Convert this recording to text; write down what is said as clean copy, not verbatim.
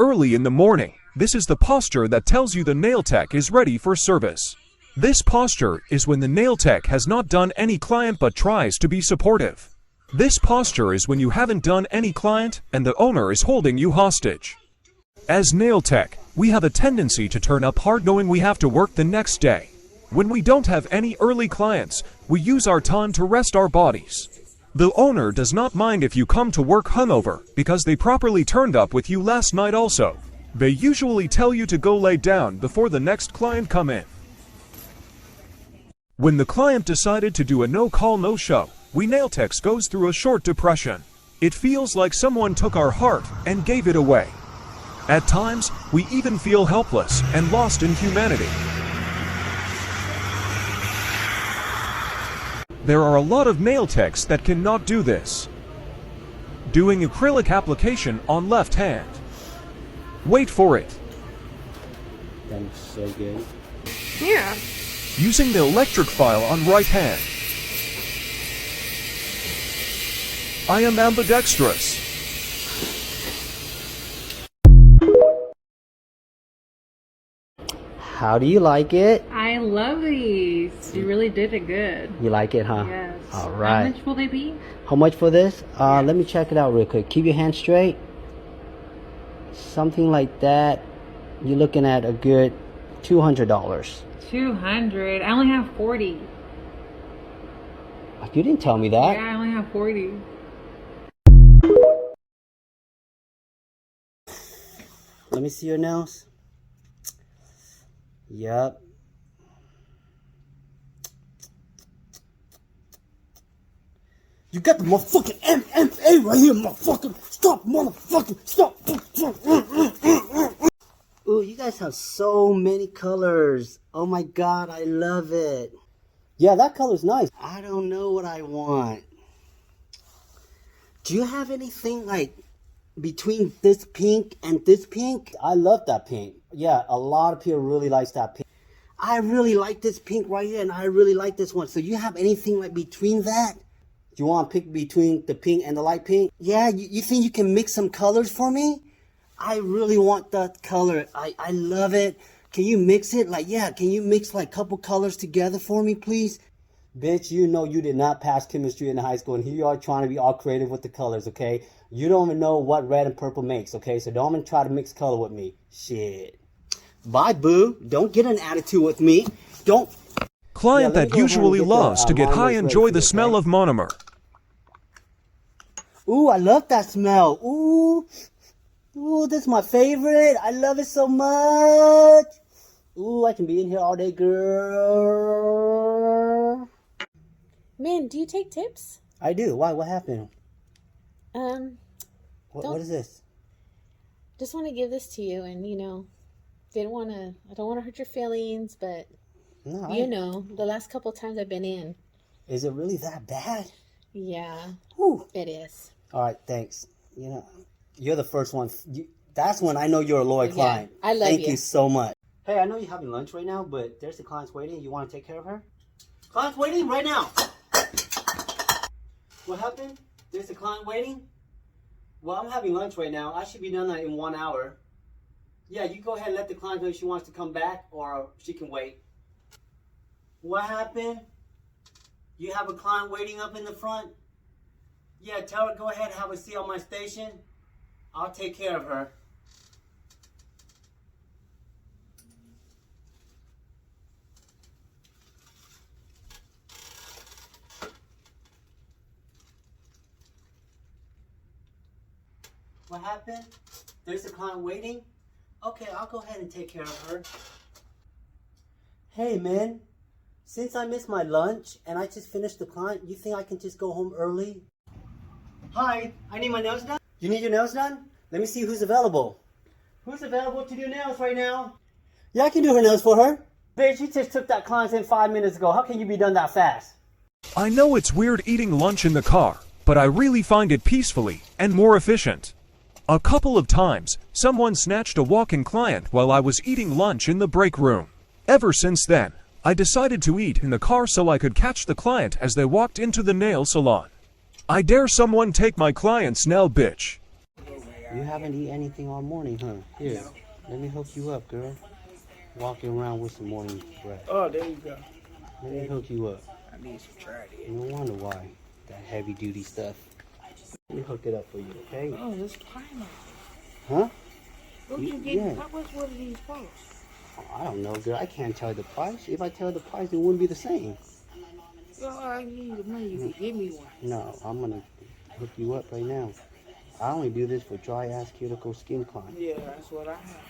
early in the morning. This is the posture that tells you the nail tech is ready for service. This posture is when the nail tech has not done any client but tries to be supportive. This posture is when you haven't done any client and the owner is holding you hostage. As nail tech, we have a tendency to turn up hard knowing we have to work the next day. When we don't have any early clients, we use our time to rest our bodies. The owner does not mind if you come to work hungover because they properly turned up with you last night also. They usually tell you to go lay down before the next client come in. When the client decided to do a no-call, no-show, we nail techs goes through a short depression. It feels like someone took our heart and gave it away. At times, we even feel helpless and lost in humanity. There are a lot of nail techs that cannot do this. Doing acrylic application on left hand. Wait for it. That's so good. Yeah. Using the electric file on right hand. I am ambidextrous. How do you like it? I love these. You really did it good. You like it, huh? Yes. All right. How much will they be? How much for this? Let me check it out real quick. Keep your hand straight. Something like that. You're looking at a good $200. 200. I only have 40. You didn't tell me that. Yeah, I only have 40. Let me see your nails. Yep. You got the motherfucking MMA right here, motherfucker. Stop, motherfucker. Stop. Ooh, you guys have so many colors. Oh my God, I love it. Yeah, that color's nice. I don't know what I want. Do you have anything like between this pink and this pink? I love that pink. Yeah, a lot of people really like that pink. I really like this pink right here, and I really like this one. So you have anything like between that? Do you want to pick between the pink and the light pink? Yeah, you think you can mix some colors for me? I really want that color. I love it. Can you mix it? Like, yeah, can you mix like a couple colors together for me, please? Bitch, you know you did not pass chemistry in high school, and here you are trying to be all creative with the colors, okay? You don't even know what red and purple makes, okay? So don't even try to mix color with me. Shit. Bye, boo. Don't get an attitude with me. Don't. Client that usually loves to get high enjoy the smell of monomer. Ooh, I love that smell. Ooh. Ooh, this is my favorite. I love it so much. Ooh, I can be in here all day, girl. Man, do you take tips? I do. Why? What happened? What is this? Just want to give this to you, and I don't want to hurt your feelings, but no, the last couple times I've been in. Is it really that bad? Yeah. Whew. It is. All right, thanks. You're the first one. That's when I know you're a loyal client. I love you. Thank you so much. Hey, I know you're having lunch right now, but there's the client's waiting. You want to take care of her? Client's waiting right now. What happened? There's the client waiting? Well, I'm having lunch right now. I should be done in 1 hour. Yeah, you go ahead and let the client know if she wants to come back or she can wait. What happened? You have a client waiting up in the front? Yeah, tell her go ahead and have a seat on my station. I'll take care of her. What happened? There's a client waiting? Okay, I'll go ahead and take care of her. Hey, man. Since I missed my lunch and I just finished the client, you think I can just go home early? Hi, I need my nails done. You need your nails done? Let me see who's available. Who's available to do nails right now? Yeah, I can do her nails for her. Bitch, you just took that client in 5 minutes ago. How can you be done that fast? I know it's weird eating lunch in the car, but I really find it peacefully and more efficient. A couple of times, someone snatched a walk-in client while I was eating lunch in the break room. Ever since then, I decided to eat in the car so I could catch the client as they walked into the nail salon. I dare someone take my client's nail, bitch. You haven't eaten anything all morning, huh? Here, let me hook you up, girl. Walking around with some morning breath. Oh, there you go. Let me hook you up. I need some Trident. No wonder why. That heavy duty stuff. Let me hook it up for you, okay? Oh, this pineapple. Huh? What you Yeah. getting? How much were these for? Oh, I don't know, girl. I can't tell you the price. If I tell you the price, it wouldn't be the same. Yo, I need the money. You can give me one. No, I'm gonna hook you up right now. I only do this for dry ass cuticle skin climb. Yeah, that's what I have.